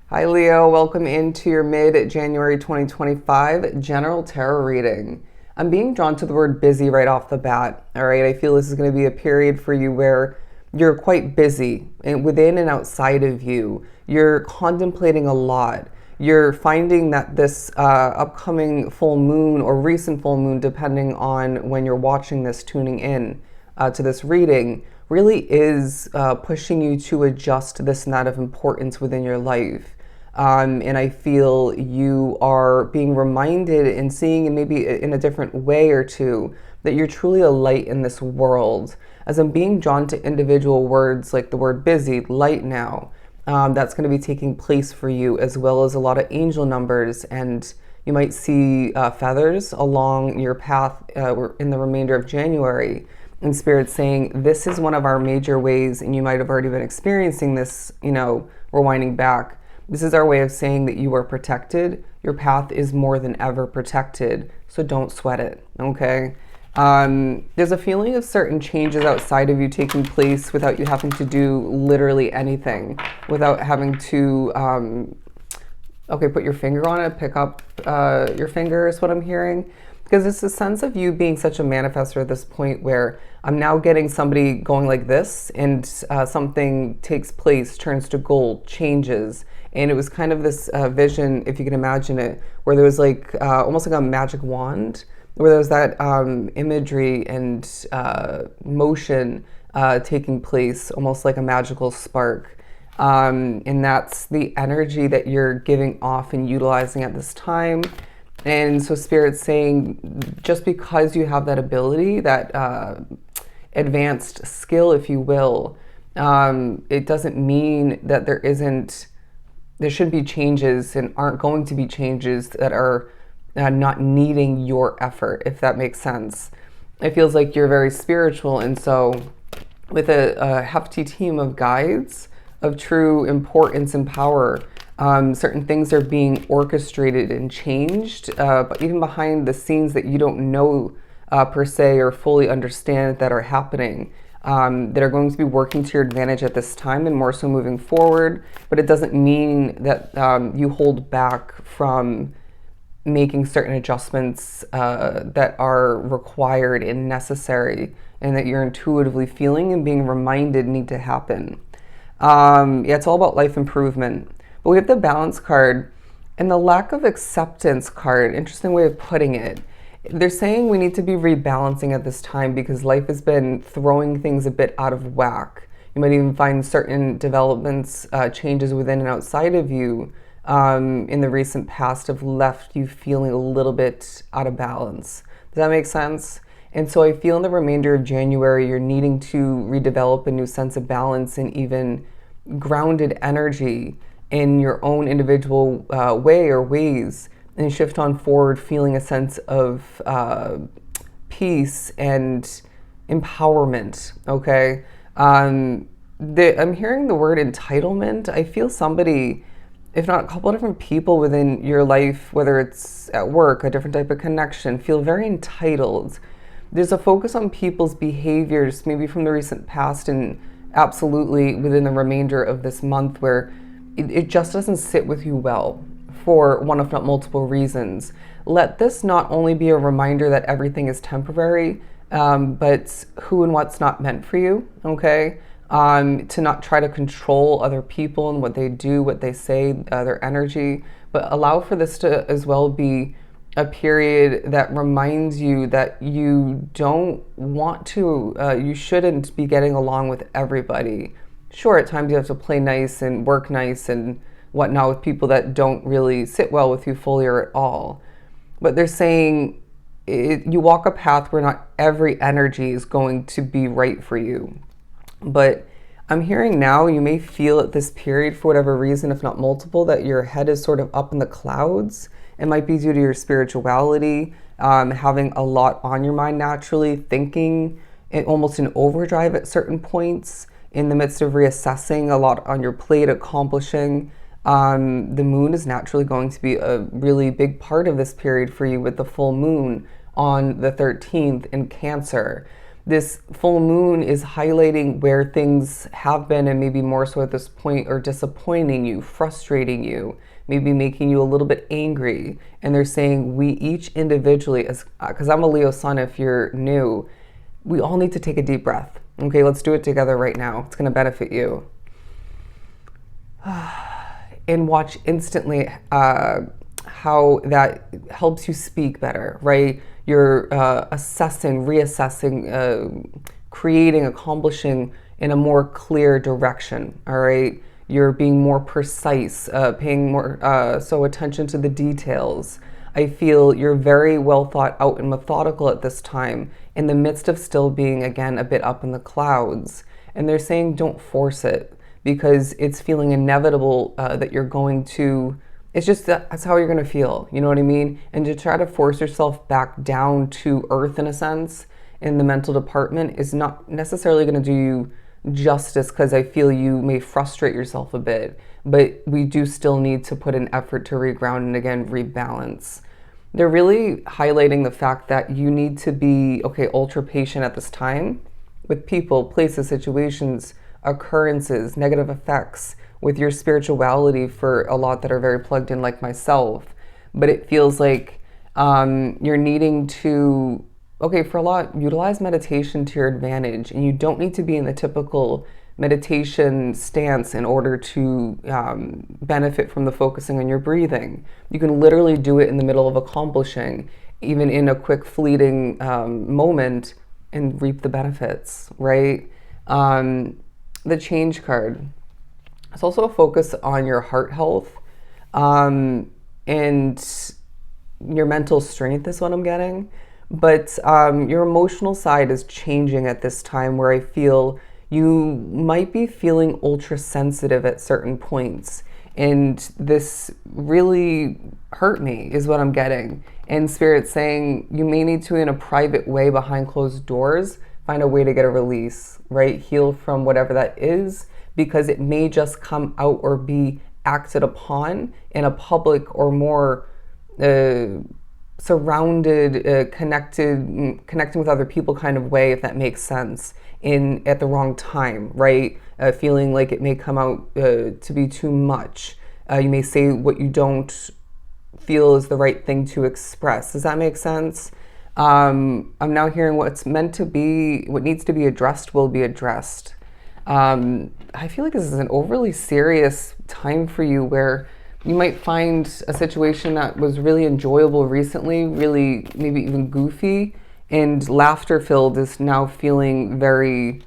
Hi Leo, welcome into your mid-January 2025 general tarot reading. I'm being drawn to the word busy right off the bat. All right, I feel this is going to be a period for you where you're quite busy and within and outside of you. You're contemplating a lot. You're finding that this upcoming full moon or recent full moon, depending on when you're watching this, tuning in to this reading, really is pushing you to adjust this and that of importance within your life. And I feel you are being reminded and seeing, and maybe in a different way or two, that you're truly a light in this world. As I'm being drawn to individual words like the word busy, light now, that's going to be taking place for you, as well as a lot of angel numbers. And you might see feathers along your path in the remainder of January. And Spirit saying, this is one of our major ways, and you might have already been experiencing this, rewinding back. This is our way of saying that you are protected. Your path is more than ever protected, so don't sweat it, okay? There's a feeling of certain changes outside of you taking place without you having to do literally anything, without having to, put your finger on it, pick up your finger is what I'm hearing. Because it's a sense of you being such a manifestor at this point where I'm now getting somebody going like this, and something takes place, turns to gold, changes. And it was kind of this vision, if you can imagine it, where there was like almost like a magic wand, where there was that imagery and motion taking place, almost like a magical spark. And that's the energy that you're giving off and utilizing at this time. And so Spirit's saying, just because you have that ability, that advanced skill, if you will, it doesn't mean that there should be changes and aren't going to be changes that are not needing your effort, if that makes sense. It feels like you're very spiritual, and so with a hefty team of guides of true importance and power, certain things are being orchestrated and changed, but even behind the scenes that you don't know per se or fully understand that are happening, that are going to be working to your advantage at this time and more so moving forward. But it doesn't mean that you hold back from making certain adjustments that are required and necessary, and that you're intuitively feeling and being reminded need to happen. It's all about life improvement. But we have the balance card and the lack of acceptance card. Interesting way of putting it. They're saying we need to be rebalancing at this time because life has been throwing things a bit out of whack. You might even find certain developments, changes within and outside of you in the recent past have left you feeling a little bit out of balance. Does that make sense? And so I feel in the remainder of January, you're needing to redevelop a new sense of balance and even grounded energy in your own individual way or ways, and shift on forward feeling a sense of peace and empowerment, okay? I'm hearing the word entitlement. I feel somebody, if not a couple of different people within your life, whether it's at work, a different type of connection, feel very entitled. There's a focus on people's behaviors, maybe from the recent past and absolutely within the remainder of this month, where it just doesn't sit with you well for one, if not multiple reasons. Let this not only be a reminder that everything is temporary, but who and what's not meant for you, okay? To not try to control other people and what they do, what they say, their energy, but allow for this to as well be a period that reminds you that you don't want to, you shouldn't be getting along with everybody. Sure, at times you have to play nice and work nice and whatnot with people that don't really sit well with you fully or at all. But they're saying you walk a path where not every energy is going to be right for you. But I'm hearing now you may feel at this period, for whatever reason, if not multiple, that your head is sort of up in the clouds. It might be due to your spirituality, having a lot on your mind naturally, thinking almost in overdrive at certain points, in the midst of reassessing a lot on your plate, accomplishing. The moon is naturally going to be a really big part of this period for you with the full moon on the 13th in Cancer. this full moon is highlighting where things have been and maybe more so at this point are disappointing you, frustrating you, maybe making you a little bit angry. And they're saying we each individually, as because I'm a Leo sun if you're new, we all need to take a deep breath. Okay, let's do it together right now. It's going to benefit you. And watch instantly how that helps you speak better, right? You're assessing, reassessing, creating, accomplishing in a more clear direction, all right? You're being more precise, paying more so attention to the details. I feel you're very well thought out and methodical at this time in the midst of still being, again, a bit up in the clouds. And they're saying don't force it because it's feeling inevitable that you're going to, it's just that's how you're going to feel. You know what I mean? And to try to force yourself back down to earth in a sense in the mental department is not necessarily going to do you justice because I feel you may frustrate yourself a bit, but we do still need to put an effort to reground and again rebalance. They're really highlighting the fact that you need to be, okay, ultra patient at this time with people, places, situations, occurrences, negative effects, with your spirituality for a lot that are very plugged in like myself. But it feels like you're needing to, okay, for a lot, utilize meditation to your advantage. And you don't need to be in the typical meditation stance in order to benefit from the focusing on your breathing. You can literally do it in the middle of accomplishing, even in a quick fleeting moment, and reap the benefits, right? The change card. It's also a focus on your heart health and your mental strength is what I'm getting. But your emotional side is changing at this time where I feel you might be feeling ultra sensitive at certain points. And this really hurt me is what I'm getting. And Spirit saying you may need to, in a private way behind closed doors, find a way to get a release, right? Heal from whatever that is, because it may just come out or be acted upon in a public or more surrounded, connecting with other people kind of way, if that makes sense, at the wrong time, right? Feeling like it may come out to be too much. You may say what you don't feel is the right thing to express. Does that make sense? I'm now hearing what's meant to be, what needs to be addressed will be addressed. I feel like this is an overly serious time for you where you might find a situation that was really enjoyable recently, really maybe even goofy, and laughter filled is now feeling very,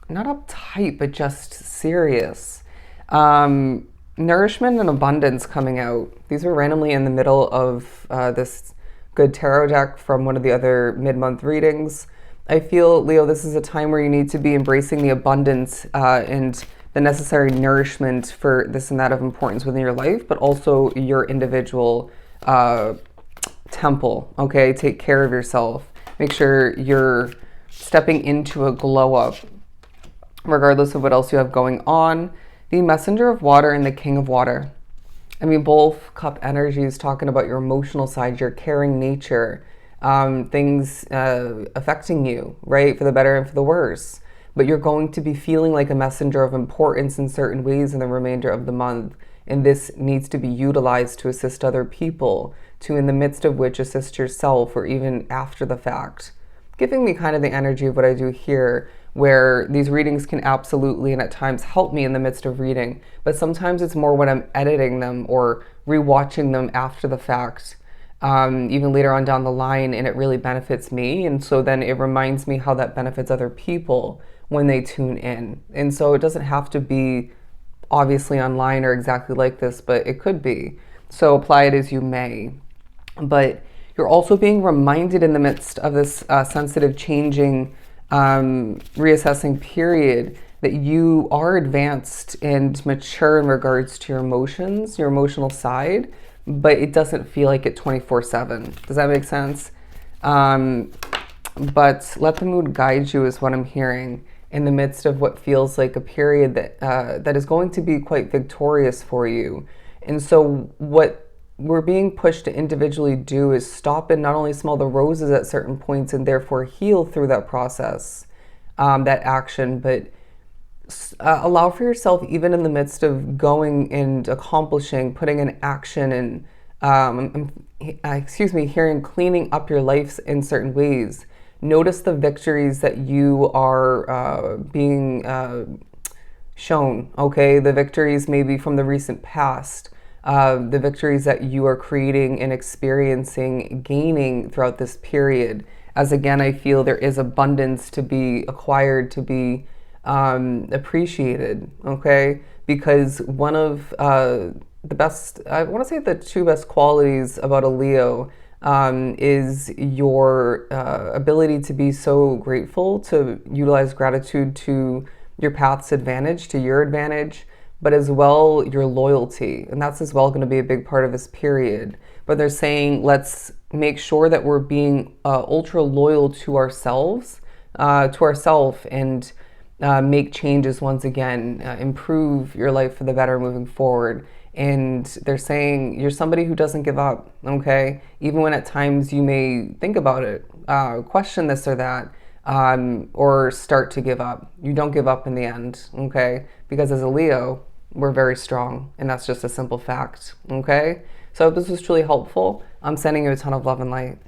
not uptight, but just serious. Nourishment and abundance coming out. These were randomly in the middle of this good tarot deck from one of the other mid-month readings. I feel, Leo, this is a time where you need to be embracing the abundance and the necessary nourishment for this and that of importance within your life, but also your individual temple, okay? Take care of yourself. Make sure you're stepping into a glow up, regardless of what else you have going on. The Messenger of Water and the King of Water. I mean, both cup energies talking about your emotional side, your caring nature, things affecting you, right? For the better and for the worse. But you're going to be feeling like a messenger of importance in certain ways in the remainder of the month. And this needs to be utilized to assist other people, to in the midst of which assist yourself or even after the fact. Giving me kind of the energy of what I do here, where these readings can absolutely and at times help me in the midst of reading. But sometimes it's more when I'm editing them or rewatching them after the fact, even later on down the line, and it really benefits me. And so then it reminds me how that benefits other people when they tune in. And so it doesn't have to be obviously online or exactly like this, but it could be. So apply it as you may. But you're also being reminded in the midst of this sensitive, changing, reassessing period that you are advanced and mature in regards to your emotions, your emotional side, but it doesn't feel like it 24/7. Does that make sense? But let the mood guide you is what I'm hearing in the midst of what feels like a period that that is going to be quite victorious for you. And so what we're being pushed to individually do is stop and not only smell the roses at certain points and therefore heal through that process, that action, but allow for yourself, even in the midst of going and accomplishing, putting in action and, hearing cleaning up your life in certain ways. Notice the victories that you are being shown, okay? The victories maybe from the recent past, the victories that you are creating and experiencing, gaining throughout this period. As again, I feel there is abundance to be acquired, to be appreciated, okay? Because one of the best, I want to say the two best qualities about a Leo is your ability to be so grateful, to utilize gratitude to your path's advantage, to your advantage, but as well your loyalty. And that's as well going to be a big part of this period. But they're saying let's make sure that we're being ultra loyal to ourselves, and make changes once again, improve your life for the better moving forward. And they're saying you're somebody who doesn't give up, okay? Even when at times you may think about it, question this or that, or start to give up. You don't give up in the end, okay? Because as a Leo, we're very strong, and that's just a simple fact, okay? So if this was truly helpful, I'm sending you a ton of love and light.